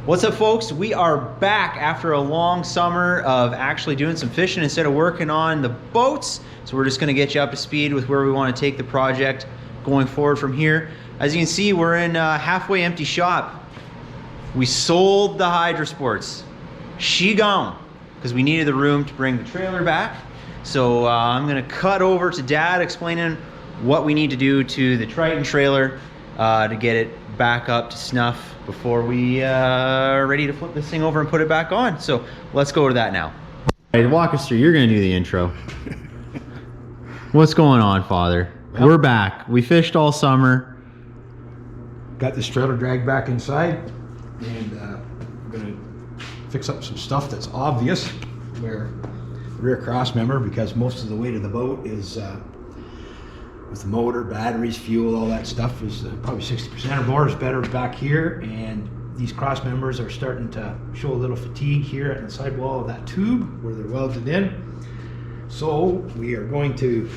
What's up, folks? We are back after a long summer of actually doing some fishing instead of working on the boats. So we're just gonna get you up to speed with where we want to take the project going forward from here. As you can see, we're in a halfway empty shop. We sold the Hydro Sports. She gone, because we needed the room to bring the trailer back. So I'm gonna cut over to Dad explaining what we need to do to the Triton trailer to get it back up to snuff before we are ready to flip this thing over and put it back on. So let's go to that now. All right, walk us through. You're gonna do the intro. What's going on, Father? Well, we're back. We fished all summer. Got this trailer dragged back inside, and we're gonna fix up some stuff that's obvious, where the rear cross member, because most of the weight of the boat is with the motor, batteries, fuel, all that stuff is probably 60% or more is better back here, and these cross members are starting to show a little fatigue here at the side wall of that tube where they're welded in. So we are going to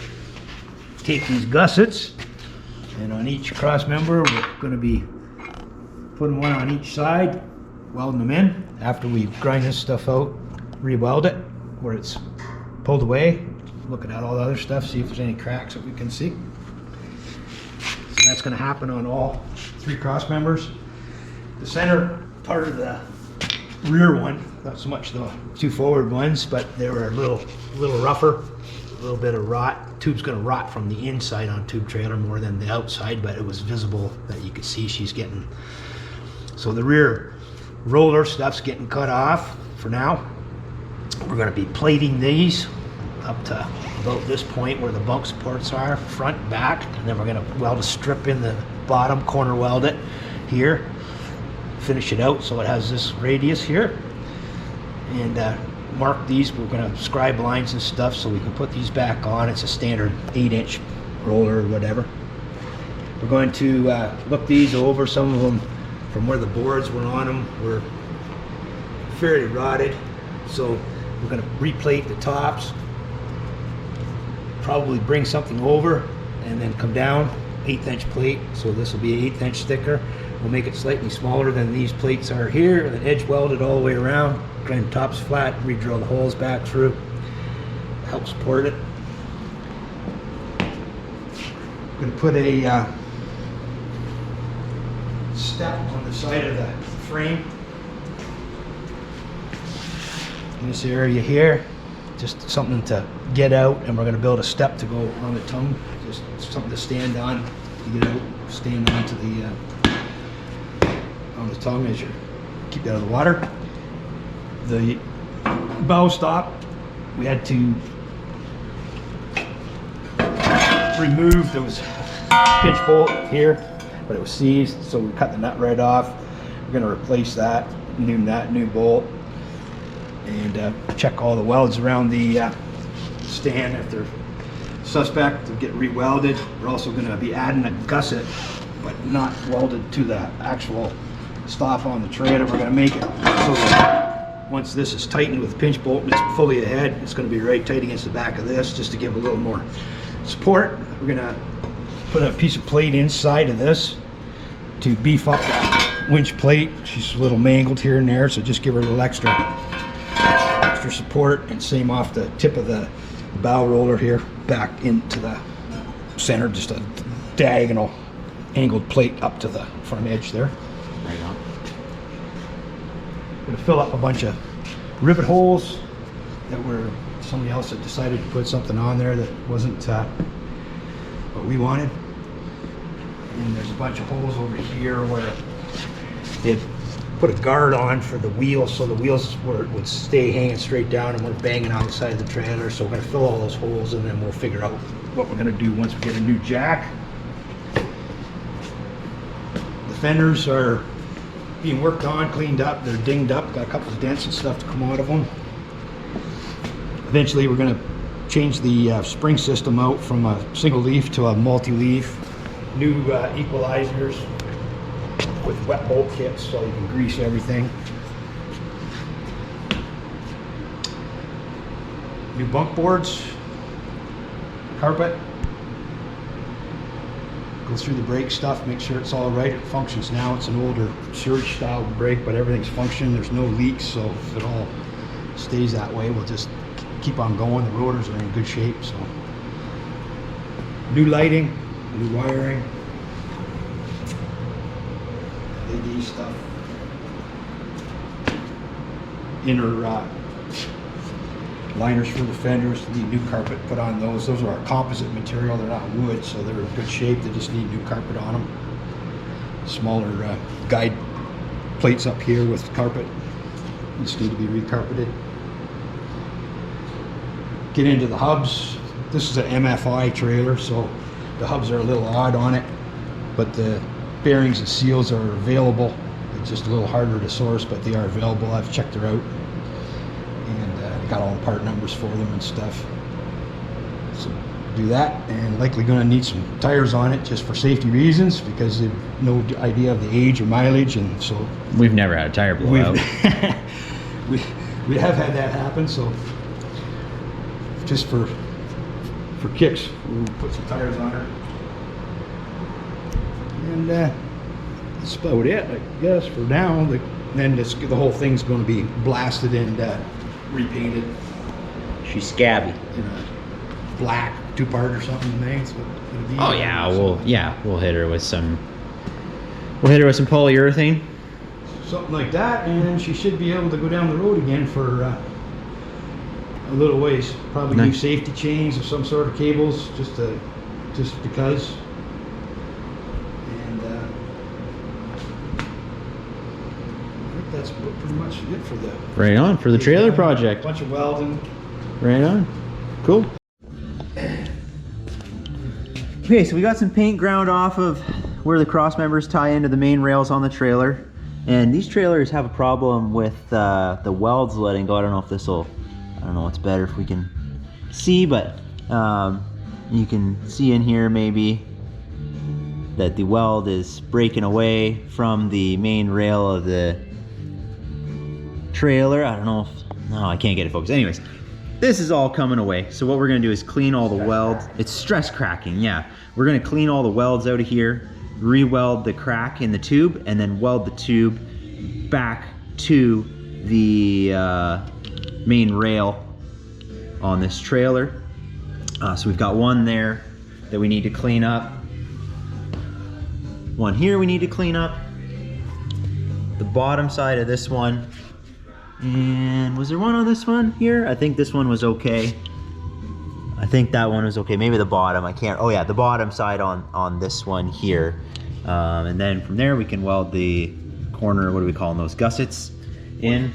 take these gussets, and on each cross member we're going to be putting one on each side, welding them in. After we grind this stuff out, re-weld it where it's pulled away, looking at all the other stuff, see if there's any cracks that we can see. So that's going to happen on all three cross members. The center part of the rear one, not so much the two forward ones, but they were a little rougher, a little bit of rot. Tube's going to rot from the inside on tube trailer more than the outside, but it was visible that you could see she's getting. So the rear roller stuff's getting cut off for now. We're going to be plating these up to about this point where the bump supports are, front, back, and then we're going to weld a strip in the bottom, corner weld it here, finish it out so it has this radius here, and mark these. We're going to scribe lines and stuff so we can put these back on. It's a standard 8-inch roller or whatever. We're going to look these over. Some of them from where the boards were on them were fairly rotted, so we're going to replate the tops, probably bring something over and then come down, 1/8-inch plate, so this will be an 1/8 inch thicker. We'll make it slightly smaller than these plates are here, and then edge weld it all the way around, grind the tops flat, re-drill the holes back through, help support it. I'm going to put a step on the side of the frame in this area here, just something to get out, and we're going to build a step to go on the tongue, just something to stand on to get out, stand onto the on the tongue as you keep it out of the water. The bow stop, we had to remove, there was a pinch bolt here, but it was seized, so we cut the nut right off. We're going to replace that, new nut, new bolt, and check all the welds around the stand. If they're suspect, they'll get re-welded. We're also going to be adding a gusset, but not welded to the actual stop on the trailer. We're going to make it so that once this is tightened with a pinch bolt and it's fully ahead, it's going to be right tight against the back of this, just to give a little more support. We're going to put a piece of plate inside of this to beef up that winch plate. She's a little mangled here and there, so just give her a little extra support, and same off the tip of the bow roller here back into the center, just a diagonal angled plate up to the front edge there. Right on. I'm going to fill up a bunch of rivet holes that were, somebody else had decided to put something on there that wasn't what we wanted. And there's a bunch of holes over here where they had put a guard on for the wheels, so the wheels would stay hanging straight down, and we're banging on the side of the trailer. So we're going to fill all those holes, and then we'll figure out what we're going to do once we get a new jack. The fenders are being worked on, cleaned up, they're dinged up, got a couple of dents and stuff to come out of them. Eventually we're going to change the spring system out from a single leaf to a multi-leaf. New equalizers with wet bolt kits so you can grease everything. New bunk boards, carpet, go through the brake stuff, make sure it's all right. It functions now. It's an older surge style brake, but everything's functioning. There's no leaks, so if it all stays that way, we'll just keep on going. The rotors are in good shape, so. New lighting, new wiring, LED stuff. Inner liners for the fenders, need new carpet put on those. Those are our composite material, they're not wood, so they're in good shape. They just need new carpet on them. Smaller guide plates up here with carpet just need to be recarpeted. Get into the hubs. This is an MFI trailer, so the hubs are a little odd on it, but the bearings and seals are available. It's just a little harder to source, but they are available. I've checked her out and got all the part numbers for them and stuff. So do that, and likely going to need some tires on it just for safety reasons, because they've no idea of the age or mileage, and so we've never had a tire blowout. we have had that happen, so just for kicks, we'll put some tires on her. And that's about it, I guess, for now. Then the whole thing's going to be blasted and repainted. She's scabby. In a black 2-part or something, maybe. It's gonna be. Oh yeah, we'll hit her with some. We'll hit her with some polyurethane. Something like that, and she should be able to go down the road again for a little ways. Probably Nice. new safety chains of some sort of cables, just because. And I think that's pretty much it for the. Right on for the trailer project. Bunch of welding. Right on. Cool. Okay, so we got some paint ground off of where the cross members tie into the main rails on the trailer. And these trailers have a problem with the welds letting go. I don't know if this will, I don't know what's better if we can see, but you can see in here maybe that the weld is breaking away from the main rail of the trailer. I don't know if, no, I can't get it focused. Anyways, this is all coming away. So what we're gonna do is clean all the welds. It's stress cracking, yeah. We're gonna clean all the welds out of here, re-weld the crack in the tube, and then weld the tube back to the main rail on this trailer. So we've got one there that we need to clean up. One here we need to clean up. The bottom side of this one. And was there one on this one here? I think this one was okay. I think that one was okay. Maybe the bottom, I can't. Oh yeah, the bottom side on this one here. And then from there we can weld the corner, what do we call them, those gussets in.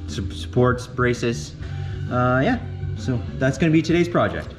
Supports, braces. Yeah, so that's gonna be today's project.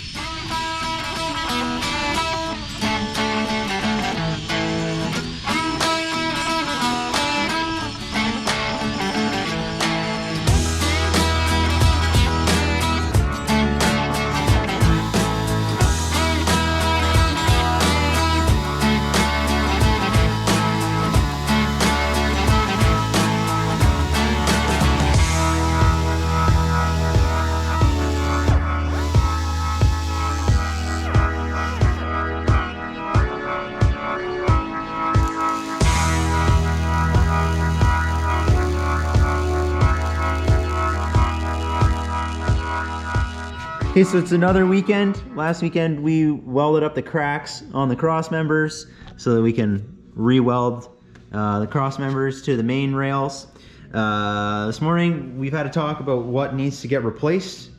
Okay, so it's another weekend. Last weekend we welded up the cracks on the cross members so that we can re-weld the cross members to the main rails. This morning we've had a talk about what needs to get replaced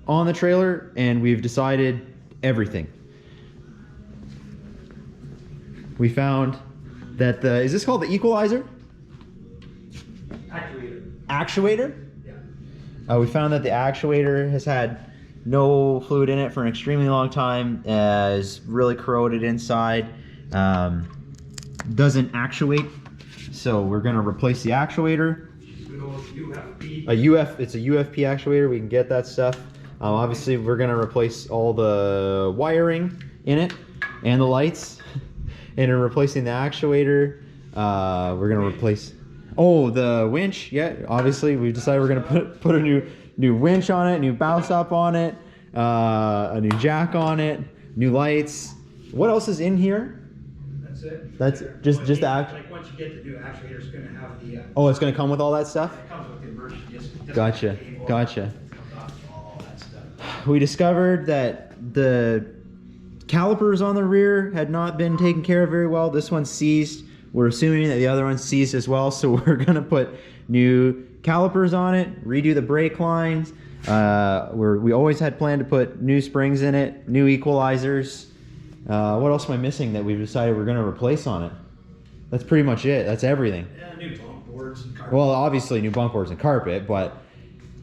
on the trailer, and we've decided everything. We found that the, is this called the equalizer? Actuator? Yeah. We found that the actuator has had no fluid in it for an extremely long time, is really corroded inside, doesn't actuate, so we're going to replace the actuator. It's a UFP actuator, we can get that stuff. Obviously we're going to replace all the wiring in it and the lights, and in replacing the actuator we're going to replace the winch. Yeah, obviously we've decided we're going to put a new winch on it, new bow stop on it, a new jack on it, new lights. What else is in here? it. That's just the act. Like once you get the new actuator, it's going to have the. Oh, it's gonna come with all that stuff. It comes with the inversion disc. Gotcha, gotcha. All that stuff. We discovered that the calipers on the rear had not been taken care of very well. This one's seized. We're assuming that the other one's seized as well, so we're gonna put new calipers on it, redo the brake lines. We always had planned to put new springs in it, new equalizers. What else am I missing that we've decided we're gonna replace on it? That's pretty much it. That's everything. Yeah, new bump boards and carpet. Well, obviously new bump boards and carpet, but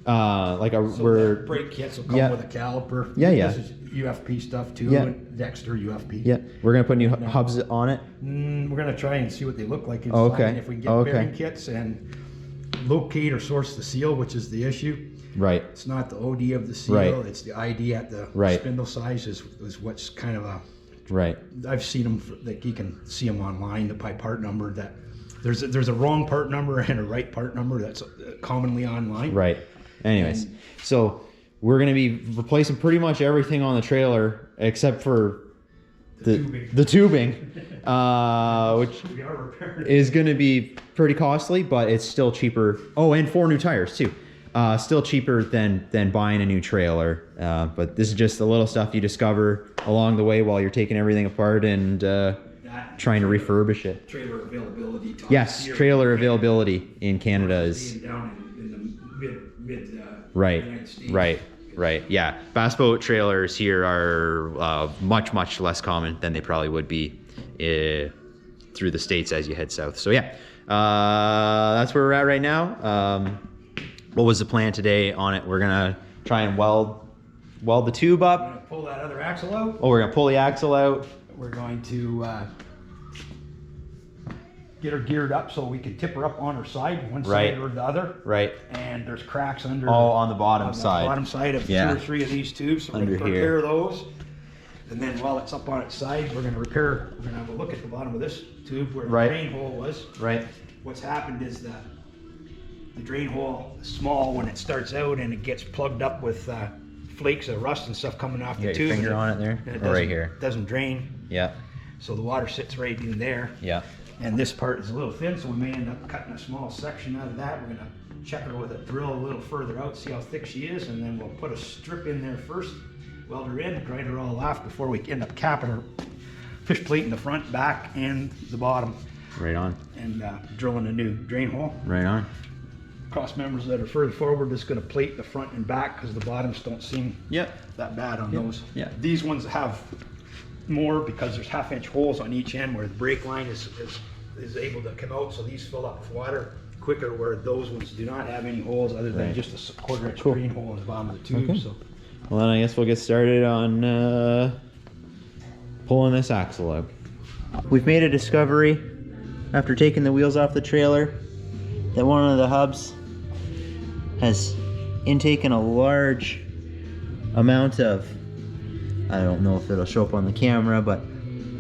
So the brake kits will come with a caliper. Yeah. This is UFP stuff too. Yeah. And Dexter UFP. Yeah, we're gonna put new hubs on it. We're gonna try and see what they look like inside. Okay. And if we can get bearing kits and locate or source the seal, which is the issue. Right. It's not the OD of the seal. Right. It's the ID at the spindle size is what's kind of a. Right. I've seen them. Like you can see them online. The part number that there's a wrong part number and a right part number that's commonly online. Right. Anyways, so we're gonna be replacing pretty much everything on the trailer except for the tubing, which is gonna be pretty costly, but it's still cheaper. Oh, and 4 new tires too. Still cheaper than buying a new trailer. But this is just the little stuff you discover along the way while you're taking everything apart and trying to refurbish it. Trailer availability. Yes, trailer availability in Canada is down in the mid right, United States. right. Yeah, bass boat trailers here are much less common than they probably would be through the States as you head south. So yeah, that's where we're at right now. What was the plan today on it? We're gonna try and weld the tube up. We're gonna pull that other axle out. Oh, we're gonna pull the axle out. We're going to get her geared up so we can tip her up on her side, one side or the other. Right. And there's cracks under. Oh, on the bottom side. Bottom side of 2 or 3 of these tubes. So we're Under gonna here. repair those. And then while it's up on its side, we're gonna have a look at the bottom of this tube where the drain hole was. Right. What's happened is that the drain hole is small when it starts out and it gets plugged up with flakes of rust and stuff coming off the You got tube. your finger on it there? And it Or right here? doesn't drain. Yeah. So the water sits right in there. Yeah. And this part is a little thin, so we may end up cutting a small section out of that. We're gonna check her with a drill a little further out, see how thick she is, and then we'll put a strip in there first, weld her in, grind her all off before we end up capping her fish plate in the front, back, and the bottom. Right on. And drilling a new drain hole. Right on. Cross members that are further forward, just gonna plate the front and back because the bottoms don't seem that bad on those. Yeah. These ones have more because there's 1/2-inch holes on each end where the brake line is able to come out, so these fill up with water quicker, where those ones do not have any holes other than just a 1/4-inch drain hole in the bottom of the tube. Okay. So Well, then I guess we'll get started on pulling this axle out. We've made a discovery after taking the wheels off the trailer that one of the hubs has intaken a large amount of, I don't know if it'll show up on the camera, but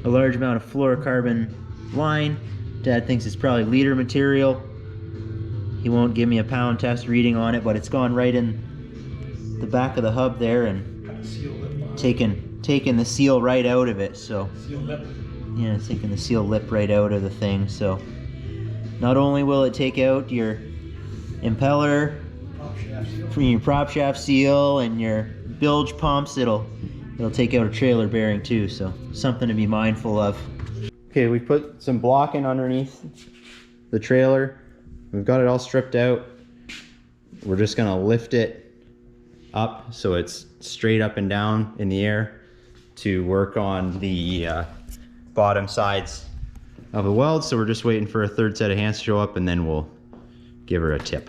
a large amount of fluorocarbon line. Dad thinks it's probably leader material. He won't give me a pound test reading on it, but it's gone right in the back of the hub there and kind of seal lip. taking the seal right out of it. So Seal lip. yeah, it's taking the seal lip right out of the thing. So not only will it take out your impeller, Prop shaft seal. from your prop shaft seal and your bilge pumps, it'll take out a trailer bearing too, so something to be mindful of. Okay, we put some blocking underneath the trailer. We've got it all stripped out. We're just gonna lift it up so it's straight up and down in the air to work on the bottom sides of the weld. So we're just waiting for a third set of hands to show up and then we'll give her a tip.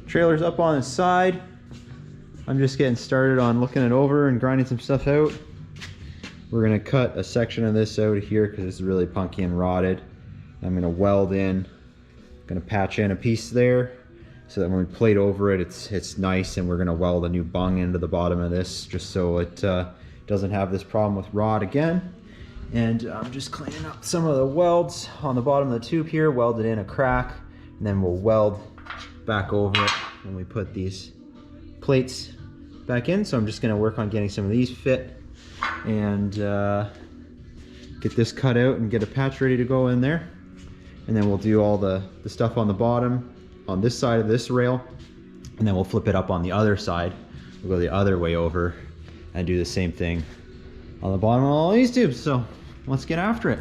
Trailer's up on its side. I'm just getting started on looking it over and grinding some stuff out. We're gonna cut a section of this out of here because it's really punky and rotted. I'm gonna weld in, gonna patch in a piece there so that when we plate over it, it's nice, and we're gonna weld a new bung into the bottom of this just so it doesn't have this problem with rot again. And I'm just cleaning up some of the welds on the bottom of the tube here, welded in a crack, and then we'll weld back over it when we put these plates back in. So I'm just gonna work on getting some of these fit and get this cut out and get a patch ready to go in there. And then we'll do all the stuff on the bottom on this side of this rail, and then we'll flip it up on the other side. We'll go the other way over and do the same thing on the bottom of all these tubes. So let's get after it.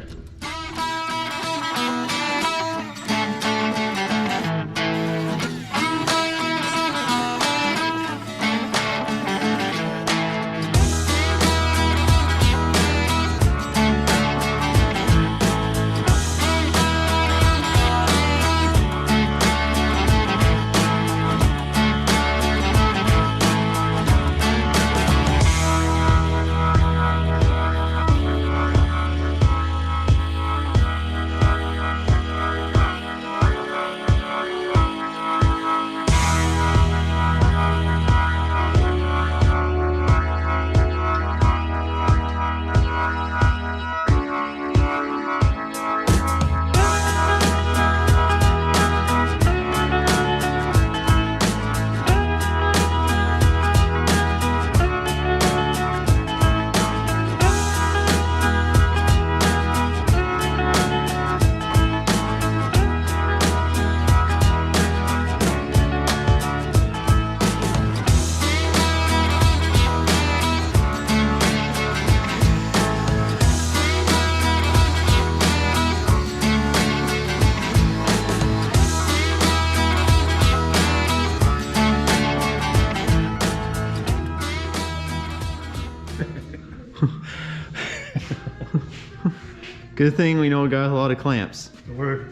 Good thing we know we got a lot of clamps. We're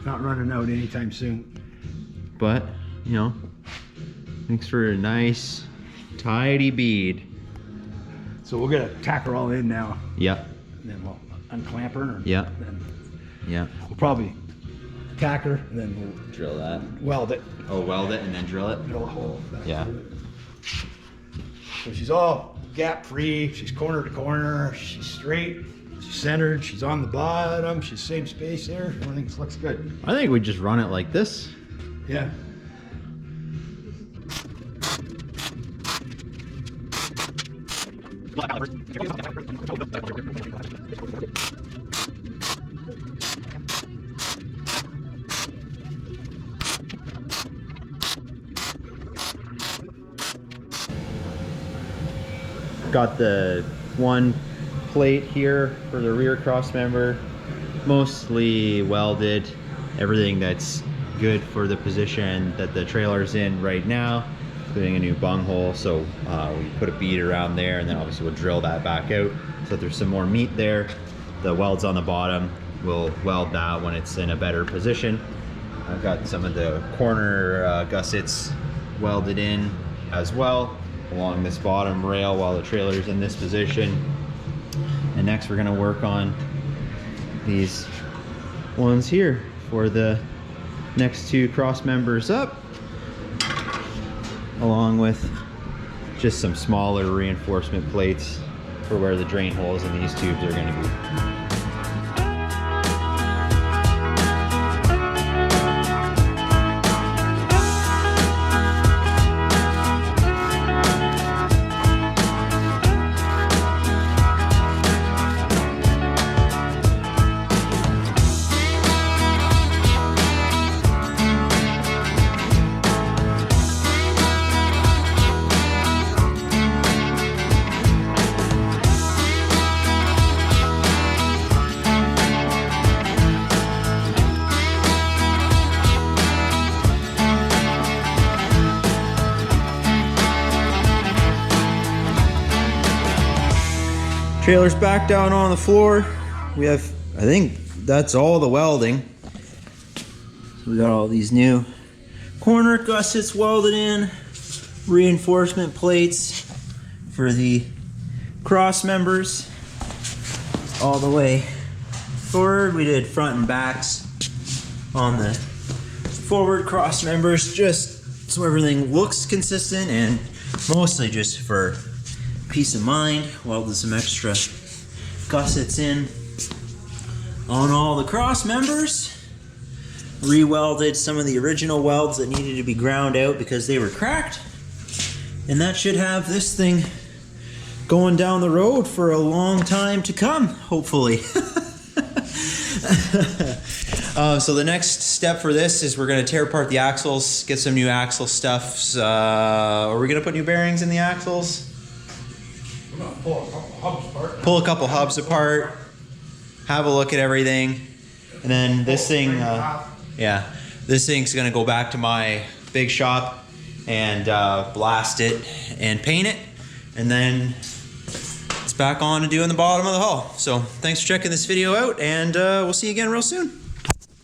not running out anytime soon. But, you know, makes for a nice, tidy bead. So we're gonna tack her all in now. Yep. And then we'll unclamp her. And Yep. then Yeah. we'll probably tack her, and then we'll Drill that. weld it. Oh, weld it and then drill it? Drill a hole. Yeah. So she's all gap free. She's corner to corner. She's straight. She's centered. She's on the bottom. She's same space there. Everything looks good. I think we just run it like this. Yeah. Got the one plate here for the rear cross member, mostly welded. Everything that's good for the position that the trailer's in right now, including a new bung hole. So we put a bead around there, and then obviously we'll drill that back out so that there's some more meat there. The welds on the bottom, we'll weld that when it's in a better position. I've got some of the corner gussets welded in as well along this bottom rail while the trailer's in this position. And next we're gonna work on these ones here for the next two cross members up, along with just some smaller reinforcement plates for where the drain holes in these tubes are gonna be. Trailer's back down on the floor. We have, I think that's all the welding. So we got all these new corner gussets welded in. reinforcement plates for the cross members all the way forward. We did front and backs on the forward cross members just so everything looks consistent, and mostly just for peace of mind. Welded some extra gussets in on all the cross members. Re-welded some of the original welds that needed to be ground out because they were cracked. And that should have this thing going down the road for a long time to come, hopefully. So the next step for this is we're going to tear apart the axles, get some new axle stuff. Are we going to put new bearings in the axles? We're gonna pull a couple hubs apart. Pull a couple hubs apart, have a look at everything, and then this thing, yeah, this thing's gonna go back to my big shop and blast it and paint it, and then it's back on to doing the bottom of the hull. So thanks for checking this video out, and we'll see you again real soon.